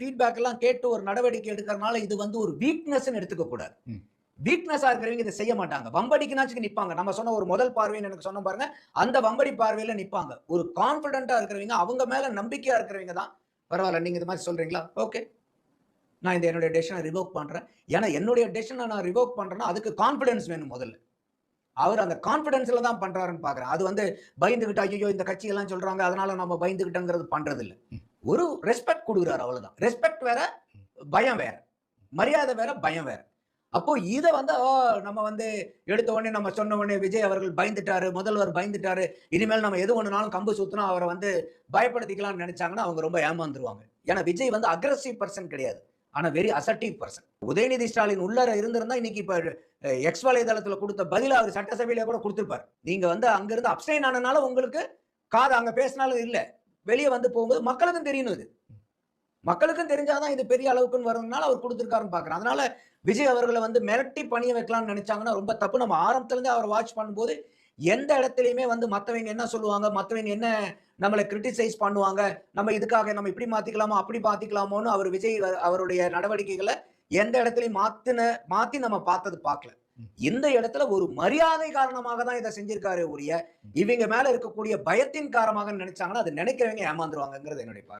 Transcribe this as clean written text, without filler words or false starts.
Feedback எல்லாம் கேட்டு ஒரு நடவடிக்கை எடுக்கிறனால இது வந்து ஒரு வீக்னஸ்ன்னு எடுத்துக்க கூடாது. வீக்னஸா இருக்கிறவங்க இதை செய்ய மாட்டாங்க. வம்படிக்குனாச்சும் நிப்பாங்க. நம்ம சொன்ன ஒரு முதல் பார்வைன்னு எனக்கு சொன்னோம் பாருங்க. அந்த வம்படி பார்வையில நிப்பாங்க. ஒரு கான்ஃபிடென்ட்டா இருக்கிறவங்க, அவங்க மேல நம்பிக்கையா இருக்கிறவங்க தான், பரவால்ல நீங்க இது மாரி சொல்றீங்களா? ஓகே. நான் இந்த என்னுடைய டெசிஷன ரிவோக் பண்றேன். ஏன்னா என்னுடைய டெசிஷன நான் ரிவோக் பண்றேன்னா, அதுக்கு கான்ஃபிடன்ஸ் வேணும் முதல்ல. அவர் அந்த கான்ஃபிடன்ஸ்ல தான் பண்றாருன்னு பார்க்கிறேன். அது வந்து பயந்துகிட்டு, ஐய்யயோ! இந்த கட்சி எல்லாம் சொல்றாங்க. அதனால நம்ம பயந்துகிட்டோங்கிறது பண்றதில்ல. ஒரு ரெஸ்பெக்ட் குடுக்குறாரு அவ்வளவுதான். ரெஸ்பெக்ட் வேற, பயம் வேற. மரியாதை வேற, பயம் வேற. அப்போ இத வந்து நம்ம வந்து எடுத்த உடனே நம்ம சொன்ன உடனே விஜய் அவர்கள் பயந்துட்டாரு, முதல்வர் பயந்துட்டாரு. இனிமேல் நம்ம எது ஒண்ணுனாலும் கம்பு சுத்துனா அவர வந்து பயப்படுத்திக்கலாம்னு நெனச்சாங்கன்னா, அவங்க ரொம்ப ஏமாந்துருவாங்க. ஏன்னா விஜய் வந்து அக்ரசிவ் பெர்சன் கிடையாது. ஆனா very assertive person. Udhayanidhi Stalin உள்ளார இருந்திருந்தா இன்னைக்கு இப்ப எக்ஸ் வலைதளத்துல குடுத்த பதில அவர் சட்டசபையில கூட குடுத்திருப்பார். நீங்க வந்து அங்கிருந்து அப்ஸ்டெயின் ஆனனால உங்களுக்கு காது அங்க பேசினாலும் இல்ல. வெளிய வந்து போகும்போது மக்களுக்கும் தெரியணும் இது. மக்களுக்கும் தெரிஞ்சாதான் இது பெரிய அளவுக்குன்னு வரதுனால அவர் குடுத்திருக்காருன்னு பார்க்கிறேன். அதனால விஜய் அவர்கள வந்து மிரட்டி பணிய வைக்கலாம்னு நெனச்சாங்கன்னா ரொம்ப தப்பு. நம்ம ஆரம்பத்துல இருந்தே அவர வாட்ச் பண்ணும்போது, எந்த இடத்திலயுமே வந்து மத்தவங்க என்ன சொல்லுவாங்க? மத்தவங்க என்ன நம்மள கிரிட்டிசைஸ் பண்ணுவாங்க? நம்ம இதுக்காக நம்ம இப்படி மாத்திக்கலாமா? அப்படி மாத்திக்கலாமோன்னு அவர் விஜய் அவருடைய நடவடிக்கைகள எந்த இடத்திலயும் மாத்தி நம்ம பார்த்தது பார்க்கல. இந்த இடத்துல ஒரு மரியாதை காரணமாக தான் இத செஞ்சிருக்காரே ஒழிய, இவங்க மேல இருக்கக்கூடிய பயத்தின் காரணமாக நெனச்சாங்கன்னா, அது நெனைக்கிறவங்க ஏமாந்துருவாங்கங்கிறது என்னுடைய பார்வை.